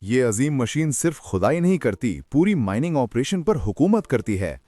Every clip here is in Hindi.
ये अजीम मशीन सिर्फ खुदाई नहीं करती, पूरी माइनिंग ऑपरेशन पर हुकूमत करती है।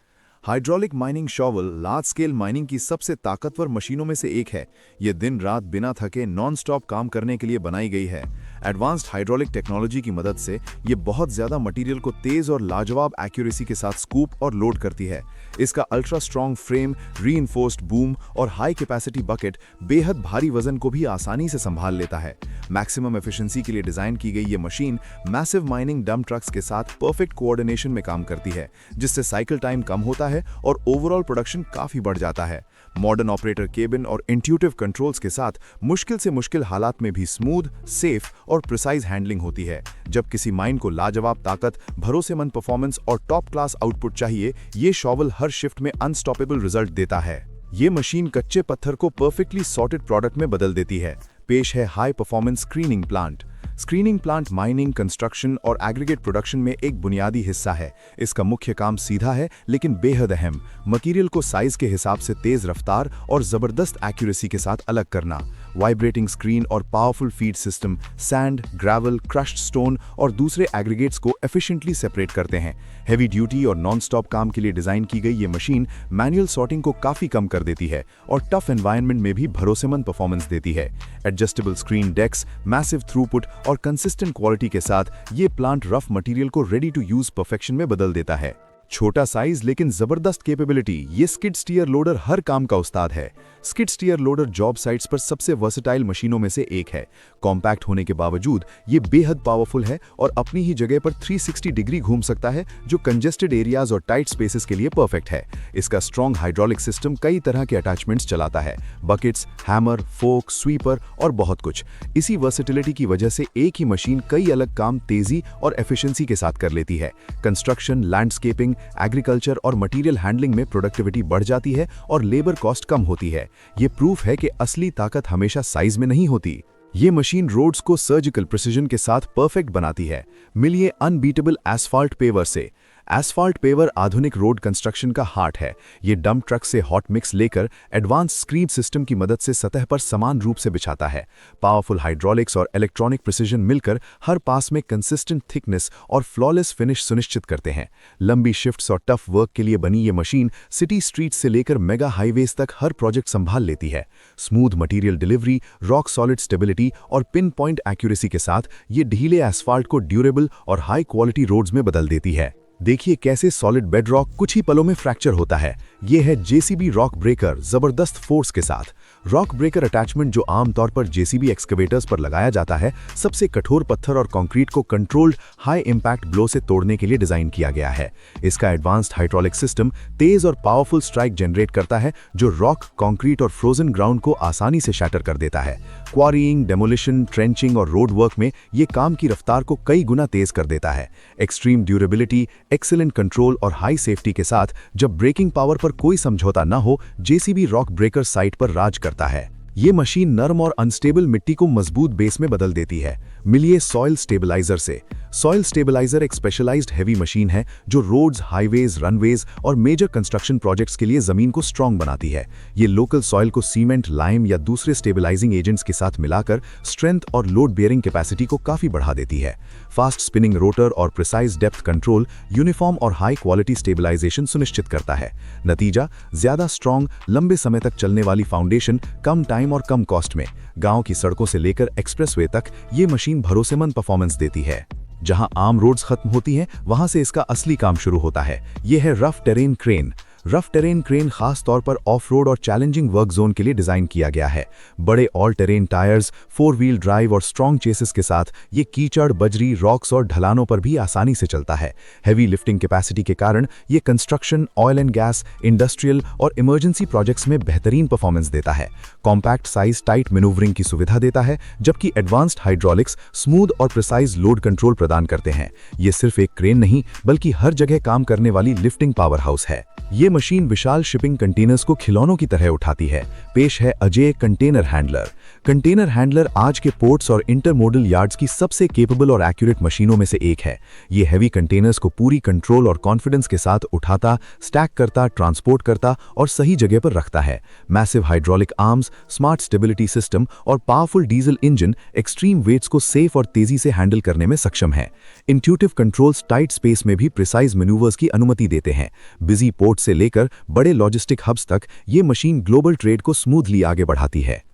Hydraulic mining shovel large scale mining की सबसे ताकतवर मशीनों में से एक है। ये दिन रात बिना थके नॉन स्टॉप काम करने के लिए बनाई गई है। एडवांस्ड हाइड्रोलिक टेक्नोलॉजी की मदद से ये बहुत ज्यादा मटेरियल को तेज और लाजवाब एक्यूरेसी के साथ स्कूप और लोड करती है। इसका ultra strong frame, reinforced boom और हाई कैपेसिटी बकेट बेहद भारी वजन को भी आसानी से संभाल लेता है। मैक्सिमम एफिशिएंसी के लिए डिजाइन की गई ये machine massive mining dump trucks के साथ परफेक्ट कोऑर्डिनेशन में काम करती है, जिससे साइकिल टाइम कम होता है और ओवरऑल प्रोडक्शन काफी बढ़ जाता है। मॉडर्न ऑपरेटर केबिन और इंट्यूटिव कंट्रोल्स के साथ मुश्किल से मुश्किल हालात में भी स्मूथ, सेफ और प्रिसाइज हैंडलिंग होती है। जब किसी माइन को लाजवाब ताकत, भरोसेमंद परफॉर्मेंस और टॉप क्लास आउटपुट चाहिए, ये शॉवल हर शिफ्ट में अनस्टॉपेबल रिजल्ट देता है। ये मशीन कच्चे पत्थर को परफेक्टली सॉर्टेड प्रोडक्ट में बदल देती है। पेश है high performance screening plant. Screening plant mining, construction और एग्रीगेट प्रोडक्शन में एक बुनियादी हिस्सा है। इसका मुख्य काम सीधा है लेकिन बेहद अहम, मटेरियल को साइज के हिसाब से तेज रफ्तार और जबरदस्त एक्यूरेसी के साथ अलग करना। वाइब्रेटिंग स्क्रीन और powerful feed system sand, gravel, crushed stone और दूसरे एग्रीगेट्स को एफिशिएंटली सेपरेट करते हैं। हेवी ड्यूटी और नॉन स्टॉप काम के लिए डिजाइन की गई ये मशीन मैनुअल सॉर्टिंग को काफी कम कर देती है और टफ एनवायरनमेंट में भी भरोसेमंद परफॉर्मेंस देती है। एडजस्टेबल स्क्रीन डेक्स, मैसिव थ्रूपुट और कंसिस्टेंट क्वालिटी के साथ ये प्लांट रफ मटेरियल को रेडी टू यूज परफेक्शन में बदल देता है। छोटा साइज लेकिन जबरदस्त कैपेबिलिटी, ये स्किड स्टीयर लोडर हर काम का उस्ताद है। Skid steer loader job sites पर सबसे वर्सेटाइल मशीनों में से एक है। कॉम्पैक्ट होने के बावजूद ये बेहद पावरफुल है और अपनी ही जगह पर 360 डिग्री घूम सकता है, जो कंजेस्टेड एरियाज और टाइट स्पेसेस के लिए परफेक्ट है। इसका स्ट्रॉन्ग हाइड्रोलिक सिस्टम कई तरह के अटैचमेंट्स चलाता है, बकेट्स, हैमर, फोक, स्वीपर और बहुत कुछ। इसी वर्सेटिलिटी की वजह से एक ही मशीन कई अलग काम तेजी और एफिशिएंसी के साथ कर लेती है। कंस्ट्रक्शन, लैंडस्केपिंग, एग्रीकल्चर और मटेरियल हैंडलिंग में प्रोडक्टिविटी बढ़ जाती है और लेबर कॉस्ट कम होती है। ये प्रूफ है कि असली ताकत हमेशा साइज में नहीं होती। ये मशीन रोड्स को सर्जिकल प्रिसिजन के साथ परफेक्ट बनाती है। मिलिए अनबीटेबल एसफाल्ट पेवर से। एसफाल्ट पेवर आधुनिक रोड कंस्ट्रक्शन का हार्ट है। ये डंप ट्रक से हॉट मिक्स लेकर एडवांस स्क्रीड सिस्टम की मदद से सतह पर समान रूप से बिछाता है। पावरफुल हाइड्रोलिक्स और इलेक्ट्रॉनिक प्रिसिजन मिलकर हर पास में कंसिस्टेंट थिकनेस और फ्लॉलेस फिनिश सुनिश्चित करते हैं। लंबी शिफ्ट्स और टफ वर्क के लिए बनी ये मशीन सिटी स्ट्रीट से लेकर मेगा हाईवेज तक हर प्रोजेक्ट संभाल लेती है। Smooth material delivery, rock solid stability और पिन पॉइंट एक्यूरेसी के साथ ये ढीले एसफाल्ट को ड्यूरेबल और हाई क्वालिटी रोड्स में बदल देती है। देखिए कैसे सॉलिड बेडरॉक कुछ ही पलों में फ्रैक्चर होता है। ये है जेसीबी रॉक ब्रेकर जबरदस्त फोर्स के साथ। रॉक ब्रेकर अटैचमेंट जो आमतौर पर जेसीबी एक्सकवेटर्स पर लगाया जाता है, सबसे कठोर पत्थर और कंक्रीट को कंट्रोल्ड हाई इंपैक्ट ब्लो से तोड़ने के लिए डिजाइन किया गया है। इसका एडवांस्ड हाइड्रोलिक सिस्टम तेज और पावरफुल स्ट्राइक जनरेट करता है, जो रॉक, कंक्रीट और फ्रोजन ग्राउंड को आसानी से शैटर कर देता है। क्वारीइंग, डेमोलिशन, ट्रेंचिंग और रोड वर्क में ये काम की रफ्तार को कई गुना तेज कर देता है। एक्सट्रीम ड्यूरेबिलिटी, एक्सीलेंट कंट्रोल और हाई सेफ्टी के साथ जब ब्रेकिंग पावर पर कोई समझौता न हो, जेसीबी रॉक ब्रेकर साइट पर राज करता है। ये मशीन नरम और अनस्टेबल मिट्टी को मजबूत बेस में बदल देती है। मिलिए सॉइल स्टेबलाइजर से। सॉइल स्टेबलाइजर एक स्पेशलाइज्ड हैवी मशीन है जो रोड्स, हाईवेज, रनवेज और मेजर कंस्ट्रक्शन प्रोजेक्ट्स के लिए जमीन को स्ट्रॉन्ग बनाती है। ये लोकल सॉइल को सीमेंट, लाइम या दूसरे स्टेबलाइजिंग एजेंट्स के साथ मिलाकर स्ट्रेंथ और लोड बेयरिंग कैपेसिटी को काफी बढ़ा देती है। फास्ट स्पिनिंग रोटर और प्रिसाइज डेप्थ कंट्रोल यूनिफॉर्म और हाई क्वालिटी स्टेबलाइजेशन सुनिश्चित करता है। नतीजा, ज्यादा स्ट्रॉन्ग, लंबे समय तक चलने वाली फाउंडेशन, कम टाइम और कम कॉस्ट में। गांव की सड़कों से लेकर एक्सप्रेसवे तक ये मशीन भरोसेमंद परफॉर्मेंस देती है। जहां आम रोड्स खत्म होती हैं, वहां से इसका असली काम शुरू होता है। यह है rough terrain crane. Rough terrain crane खास तौर पर ऑफ रोड और चैलेंजिंग वर्क जोन के लिए डिजाइन किया गया है। बड़े all terrain tyres, 4 wheel drive और स्ट्रॉन्ग चेसिस के साथ ये कीचड़, बजरी, रॉक्स और ढलानों पर भी आसानी से चलता है। हैवी लिफ्टिंग कैपेसिटी के कारण ये construction, oil and gas, industrial और इमरजेंसी प्रोजेक्ट्स में बेहतरीन परफॉर्मेंस देता है। कॉम्पैक्ट साइज टाइट मैन्यूवरिंग की सुविधा देता है, जबकि एडवांस्ड हाइड्रोलिक्स स्मूथ और प्रिसाइज लोड कंट्रोल प्रदान करते हैं। ये सिर्फ एक क्रेन नहीं, बल्कि हर जगह काम करने वाली लिफ्टिंग पावर हाउस है। ये मशीन विशाल शिपिंग कंटेनर्स को खिलौनों की तरह उठाती है। पेश है Ajay container handler. Container handler आज के पोर्ट्स और इंटरमोडल यार्ड्स की सबसे कैपेबल और एक्यूरेट मशीनों में से एक है। ये हैवी कंटेनर्स को पूरी कंट्रोल और कॉन्फिडेंस के साथ उठाता, स्टैक करता, ट्रांसपोर्ट करता और सही जगह पर रखता है। Massive hydraulic arms, smart stability system और powerful diesel engine extreme weights को सेफ और तेजी से हैंडल करने में सक्षम है। इंट्यूटिव कंट्रोल्स टाइट स्पेस में भी प्रिसाइज मैन्यूवर्स की अनुमति देते हैं। बिजी पोर्ट से लेकर बड़े लॉजिस्टिक हब्स तक ये मशीन ग्लोबल ट्रेड को स्मूथली आगे बढ़ाती है।